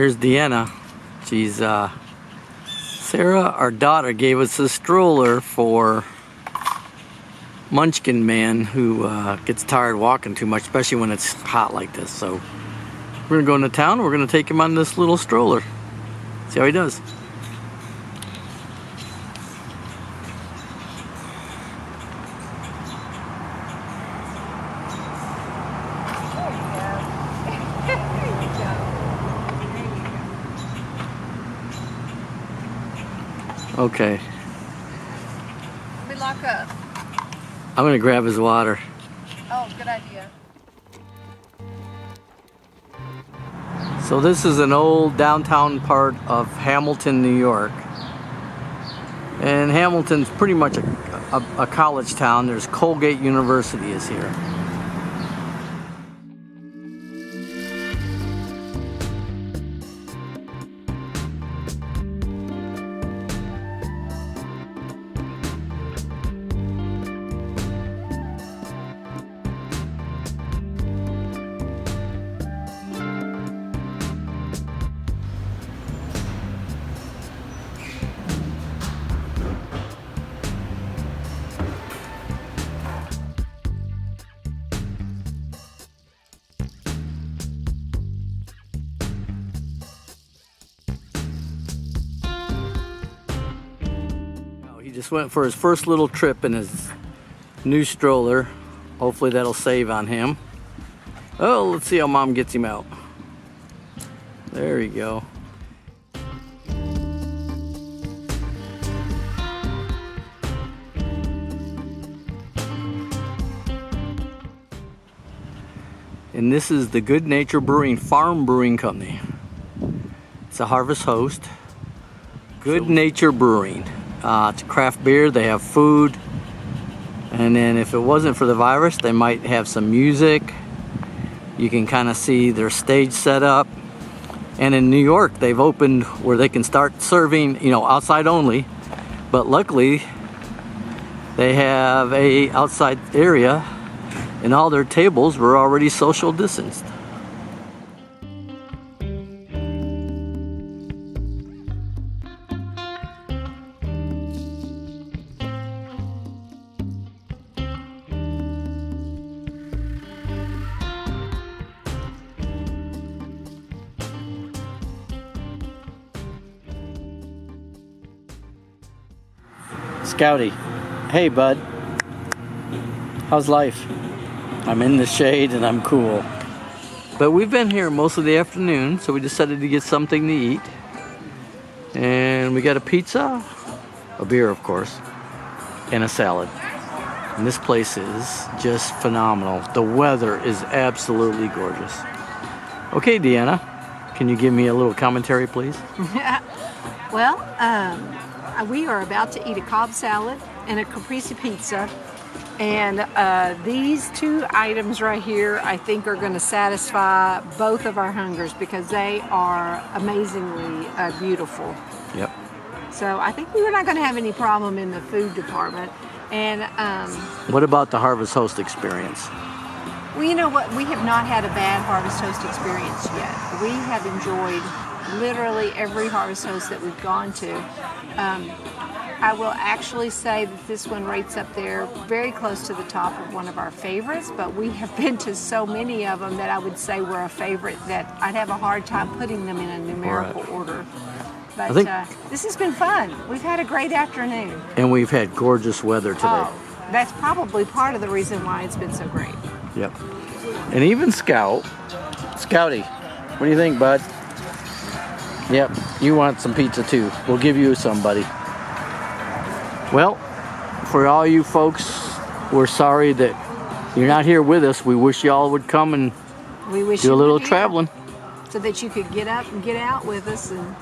Here's Deanna. She's Sarah, our daughter, gave us a stroller for Munchkin Man who gets tired walking too much, especially when it's hot like this. So we're gonna go into town. We're gonna take him on this little stroller. See how he does. Okay. Let me lock up. I'm gonna grab his water. Oh, good idea. So this is an old downtown part of Hamilton, New York. And Hamilton's pretty much a college town. There's Colgate University is here. He just went for his first little trip in his new stroller. Hopefully that'll save on him. Oh, let's see how Mom gets him out. There you go. And this is the Good Nature Brewing Company. It's a Harvest Host. Good Nature Brewing. It's a craft beer. They have food. And then if it wasn't for the virus, they might have some music. You can kind of see their stage set up. And in New York, they've opened where they can start serving, outside only. But luckily, they have a outside area, and all their tables were already social distanced. Scouty, hey bud, how's life? I'm in the shade and I'm cool. But we've been here most of the afternoon, so we decided to get something to eat. And we got a pizza, a beer of course, and a salad. And this place is just phenomenal. The weather is absolutely gorgeous. Okay, Deanna, can you give me a little commentary, please? Well, we are about to eat a Cobb salad and a caprese pizza, and these two items right here I think are going to satisfy both of our hungers because they are amazingly beautiful. Yep. So I think we're not going to have any problem in the food department. And what about the Harvest Host experience? well, you know what? We have not had a bad Harvest Host experience yet. We have enjoyed literally every Harvest Host that we've gone to. I will actually say that this one rates up there very close to the top of one of our favorites, but we have been to so many of them that I would say we're a favorite that I'd have a hard time putting them in a numerical order. But this has been fun. We've had a great afternoon. And we've had gorgeous weather today. Oh, that's probably part of the reason why it's been so great. Yep. And even Scouty, what do you think, bud? Yep, you want some pizza too. We'll give you some, buddy. Well, for all you folks, we're sorry that you're not here with us. We wish y'all would come and do a little traveling. So that you could get up and get out with us and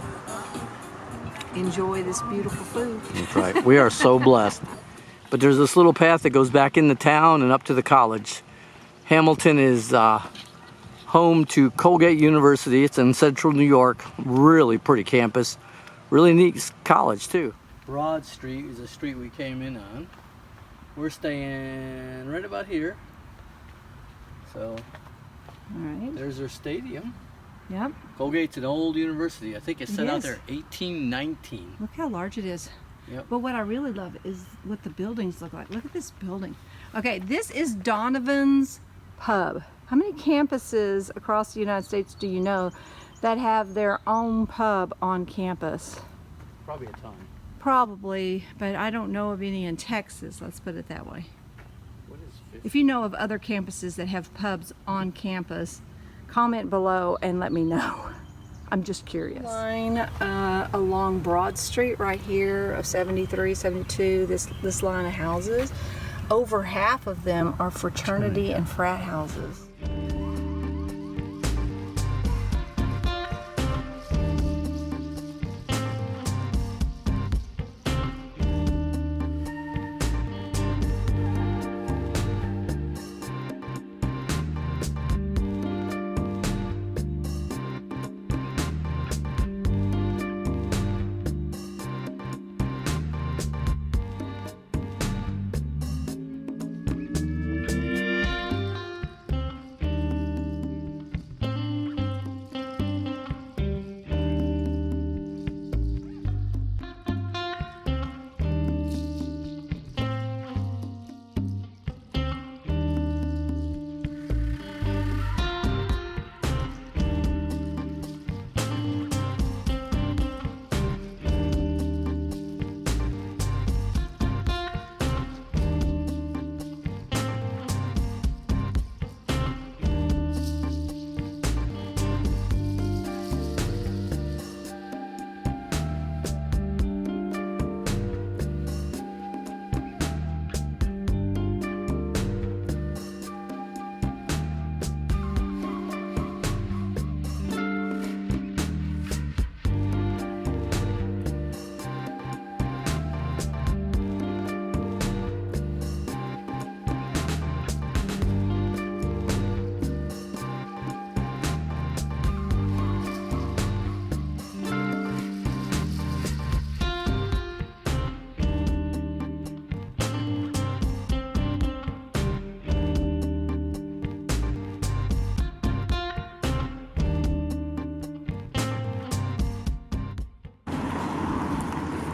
enjoy this beautiful food. That's right. We are so blessed. But there's this little path that goes back into town and up to the college. Hamilton is home to Colgate University. It's in central New York. Really pretty campus. Really neat college too. Broad Street is a street we came in on. We're staying right about here. So all right. There's their stadium. Yep. Colgate's an old university. I think it set out is. there 1819. Look how large it is. Yep. But what I really love is what the buildings look like. Look at this building. Okay, this is Donovan's Pub. How many campuses across the United States do you know that have their own pub on campus? Probably a ton. Probably, but I don't know of any in Texas, let's put it that way. What is 50? If you know of other campuses that have pubs on campus, comment below and let me know. I'm just curious. Line along Broad Street right here of 73, 72, this line of houses, over half of them are fraternity and frat houses.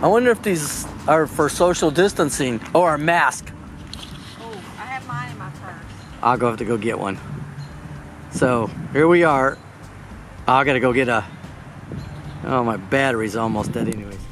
I wonder if these are for social distancing or a mask. Oh, I have mine in my purse. I'll have to go get one. So here we are. I gotta go get a. Oh, my battery's almost dead anyways.